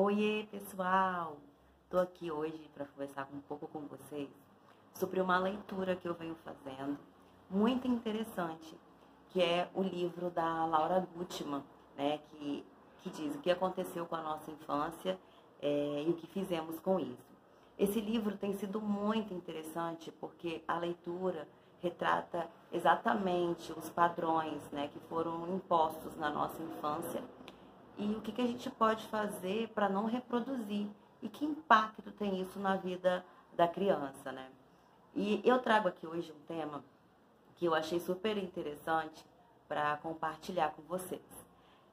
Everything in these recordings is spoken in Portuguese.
Oiê, pessoal! Estou aqui hoje para conversar um pouco com vocês sobre uma leitura que eu venho fazendo, muito interessante, que é o livro da Laura Gutman, né, que diz o que aconteceu com a nossa infância e o que fizemos com isso. Esse livro tem sido muito interessante porque a leitura retrata exatamente os padrões, né, que foram impostos na nossa infância e o que a gente pode fazer para não reproduzir e que impacto tem isso na vida da criança, né? E eu trago aqui hoje um tema que eu achei super interessante para compartilhar com vocês.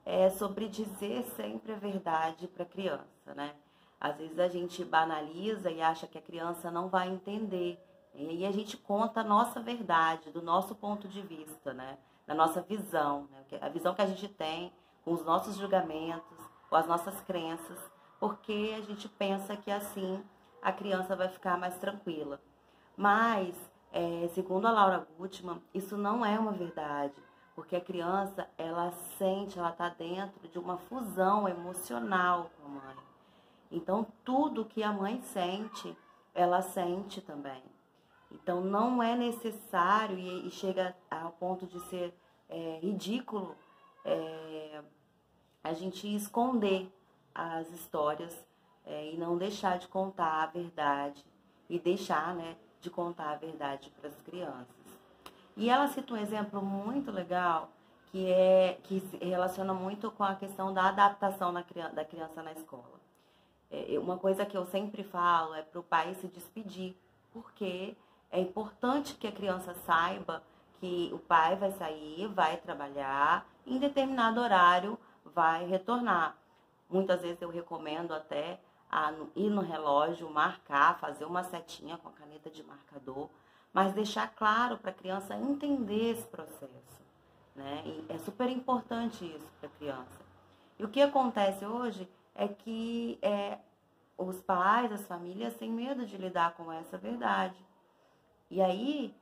É sobre dizer sempre a verdade para a criança, né? Às vezes a gente banaliza e acha que a criança não vai entender. E a gente conta a nossa verdade, do nosso ponto de vista, né? Da nossa visão, né? A visão que a gente tem com os nossos julgamentos, com as nossas crenças, porque a gente pensa que assim a criança vai ficar mais tranquila. Mas, segundo a Laura Gutman, isso não é uma verdade, porque a criança, ela sente, ela está dentro de uma fusão emocional com a mãe. Então, tudo que a mãe sente, ela sente também. Então, não é necessário, e chega ao ponto de ser ridículo, a gente esconder as histórias e não deixar de contar a verdade e deixar, né, de contar a verdade para as crianças. E ela cita um exemplo muito legal que se relaciona muito com a questão da adaptação da criança na escola. Uma coisa que eu sempre falo é para o pai se despedir, porque é importante que a criança saiba que o pai vai sair, vai trabalhar, em determinado horário vai retornar. Muitas vezes eu recomendo até ir no relógio, marcar, fazer uma setinha com a caneta de marcador, mas deixar claro para a criança entender esse processo, né? E é super importante isso para a criança. E o que acontece hoje é que os pais, as famílias têm medo de lidar com essa verdade. E aí,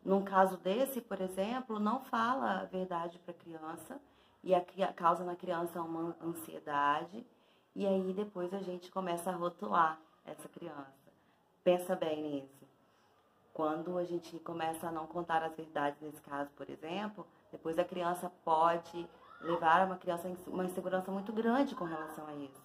num caso desse, por exemplo, não fala a verdade para a criança e causa na criança uma ansiedade e aí depois a gente começa a rotular essa criança. Pensa bem nisso. Quando a gente começa a não contar as verdades nesse caso, por exemplo, depois a criança pode levar uma insegurança muito grande com relação a isso.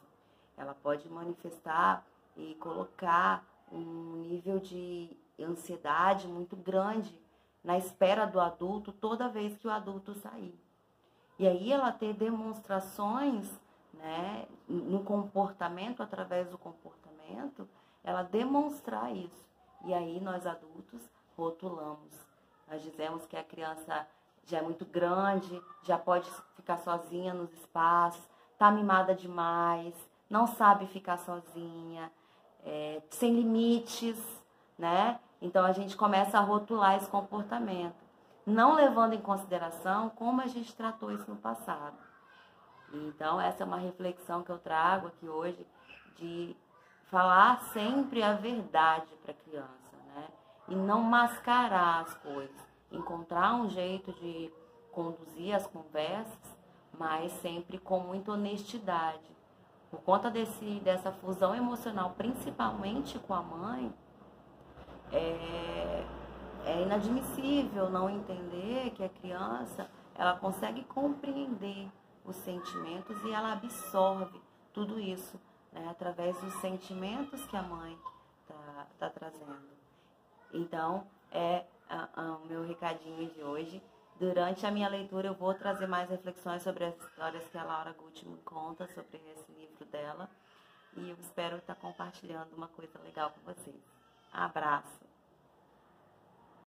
Ela pode manifestar e colocar um nível de ansiedade muito grande na espera do adulto toda vez que o adulto sair. E aí ela ter demonstrações, né, no comportamento, através do comportamento, ela demonstrar isso. E aí nós adultos rotulamos. Nós dizemos que a criança já é muito grande, já pode ficar sozinha nos espaços, tá mimada demais, não sabe ficar sozinha, sem limites, né? Então a gente começa a rotular esse comportamento, não levando em consideração como a gente tratou isso no passado. Então essa é uma reflexão que eu trago aqui hoje, de falar sempre a verdade para a criança, né? E não mascarar as coisas, encontrar um jeito de conduzir as conversas, mas sempre com muita honestidade. Por conta dessa fusão emocional, principalmente com a mãe, é inadmissível não entender que a criança, ela consegue compreender os sentimentos e ela absorve tudo isso, né, através dos sentimentos que a mãe tá trazendo. Então, o meu recadinho de hoje. Durante a minha leitura eu vou trazer mais reflexões sobre as histórias que a Laura Gutman conta sobre esse livro dela. E eu espero estar compartilhando uma coisa legal com vocês. Abraço!